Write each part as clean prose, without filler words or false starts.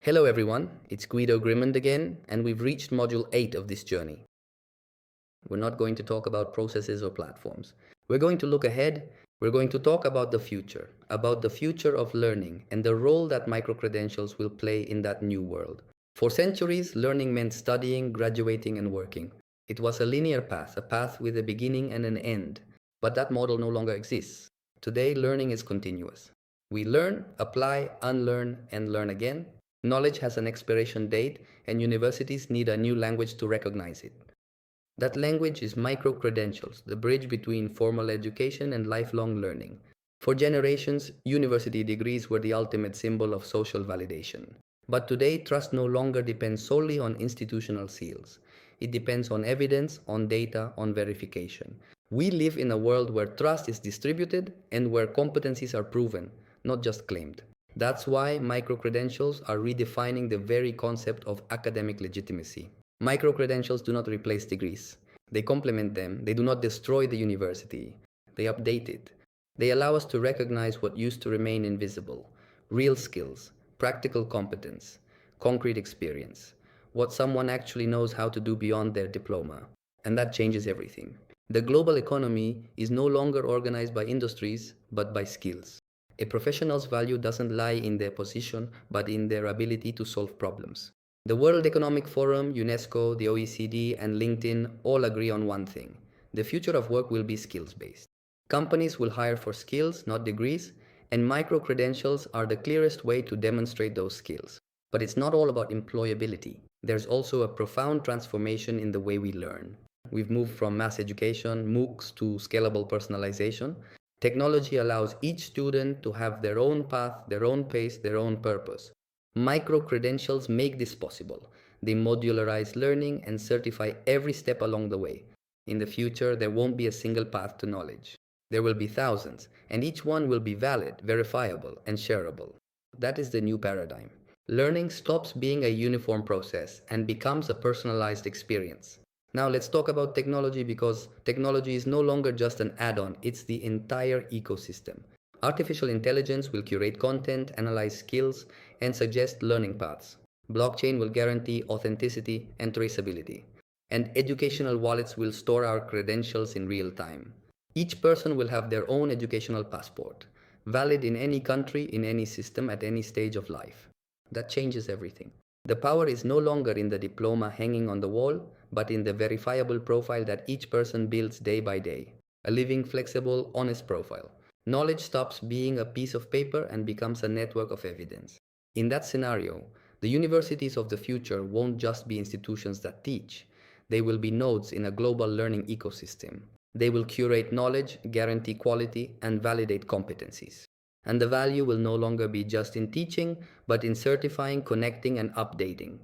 Hello everyone, it's Guido Grinbaum again, and we've reached module 8 of this journey. We're not going to talk about processes or platforms. We're going to look ahead. We're going to talk about the future of learning and the role that microcredentials will play in that new world. For centuries, learning meant studying, graduating, and working. It was a linear path, a path with a beginning and an end. But that model no longer exists. Today, learning is continuous. We learn, apply, unlearn, and learn again. Knowledge has an expiration date, and universities need a new language to recognize it. That language is micro-credentials, the bridge between formal education and lifelong learning. For generations, university degrees were the ultimate symbol of social validation. But today, trust no longer depends solely on institutional seals. It depends on evidence, on data, on verification. We live in a world where trust is distributed and where competencies are proven, not just claimed. That's why micro-credentials are redefining the very concept of academic legitimacy. Micro-credentials do not replace degrees. They complement them. They do not destroy the university. They update it. They allow us to recognize what used to remain invisible. Real skills, practical competence, concrete experience. What someone actually knows how to do beyond their diploma. And that changes everything. The global economy is no longer organized by industries, but by skills. A professional's value doesn't lie in their position, but in their ability to solve problems. The World Economic Forum, UNESCO, the OECD, and LinkedIn all agree on one thing. The future of work will be skills-based. Companies will hire for skills, not degrees, and micro-credentials are the clearest way to demonstrate those skills. But it's not all about employability. There's also a profound transformation in the way we learn. We've moved from mass education, MOOCs, to scalable personalization. Technology allows each student to have their own path, their own pace, their own purpose. Micro-credentials make this possible. They modularize learning and certify every step along the way. In the future, there won't be a single path to knowledge. There will be thousands, and each one will be valid, verifiable, and shareable. That is the new paradigm. Learning stops being a uniform process and becomes a personalized experience. Now let's talk about technology, because technology is no longer just an add-on, it's the entire ecosystem. Artificial intelligence will curate content, analyze skills, and suggest learning paths. Blockchain will guarantee authenticity and traceability. And educational wallets will store our credentials in real time. Each person will have their own educational passport, valid in any country, in any system, at any stage of life. That changes everything. The power is no longer in the diploma hanging on the wall, but in the verifiable profile that each person builds day by day. A living, flexible, honest profile. Knowledge stops being a piece of paper and becomes a network of evidence. In that scenario, the universities of the future won't just be institutions that teach. They will be nodes in a global learning ecosystem. They will curate knowledge, guarantee quality, and validate competencies. And the value will no longer be just in teaching, but in certifying, connecting, and updating.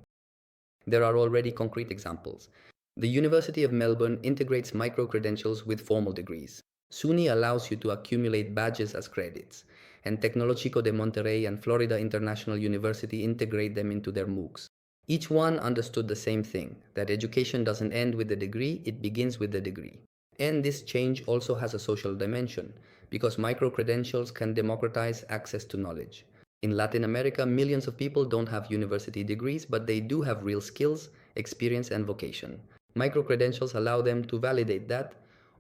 There are already concrete examples. The University of Melbourne integrates micro-credentials with formal degrees. SUNY allows you to accumulate badges as credits, and Tecnológico de Monterrey and Florida International University integrate them into their MOOCs. Each one understood the same thing, that education doesn't end with the degree, it begins with the degree. And this change also has a social dimension, because micro-credentials can democratize access to knowledge. In Latin America, millions of people don't have university degrees, but they do have real skills, experience, and vocation. Micro-credentials allow them to validate that,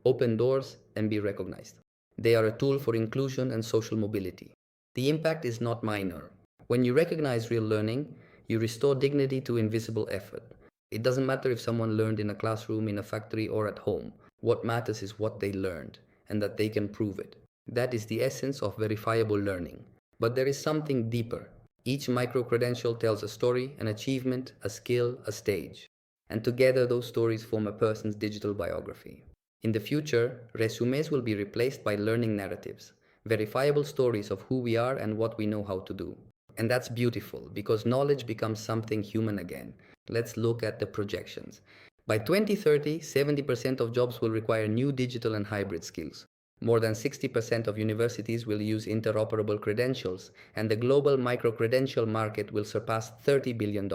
open doors, and be recognized. They are a tool for inclusion and social mobility. The impact is not minor. When you recognize real learning, you restore dignity to invisible effort. It doesn't matter if someone learned in a classroom, in a factory, or at home. What matters is what they learned, and that they can prove it. That is the essence of verifiable learning. But there is something deeper. Each micro-credential tells a story, an achievement, a skill, a stage. And together those stories form a person's digital biography. In the future, resumes will be replaced by learning narratives, verifiable stories of who we are and what we know how to do. And that's beautiful, because knowledge becomes something human again. Let's look at the projections. By 2030, 70% of jobs will require new digital and hybrid skills. More than 60% of universities will use interoperable credentials, and the global micro-credential market will surpass $30 billion.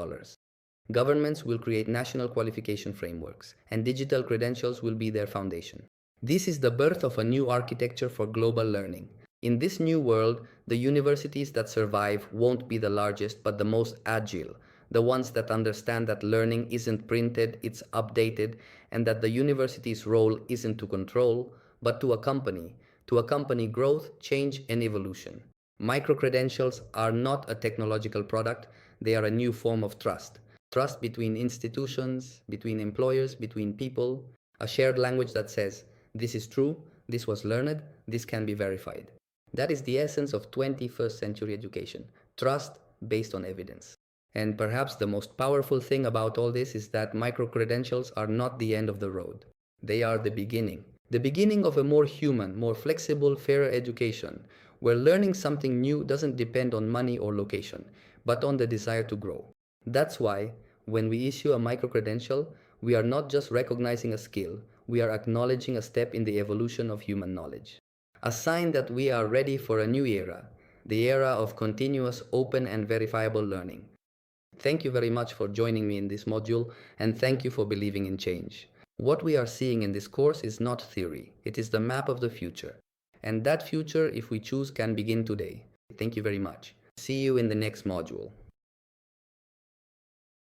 Governments will create national qualification frameworks, and digital credentials will be their foundation. This is the birth of a new architecture for global learning, In this new world, the universities that survive won't be the largest, but the most agile, the ones that understand that learning isn't printed, it's updated, and that the university's role isn't to control, but to accompany growth, change, and evolution. Microcredentials are not a technological product, they are a new form of trust. Trust between institutions, between employers, between people, a shared language that says, this is true, this was learned, this can be verified. That is the essence of 21st century education, trust based on evidence. And perhaps the most powerful thing about all this is that microcredentials are not the end of the road. They are the beginning of a more human, more flexible, fairer education, where learning something new doesn't depend on money or location, but on the desire to grow. That's why, when we issue a microcredential, we are not just recognizing a skill, we are acknowledging a step in the evolution of human knowledge. A sign that we are ready for a new era, the era of continuous, open, and verifiable learning. Thank you very much for joining me in this module, and thank you for believing in change. What we are seeing in this course is not theory, it is the map of the future. And that future, if we choose, can begin today. Thank you very much. See you in the next module.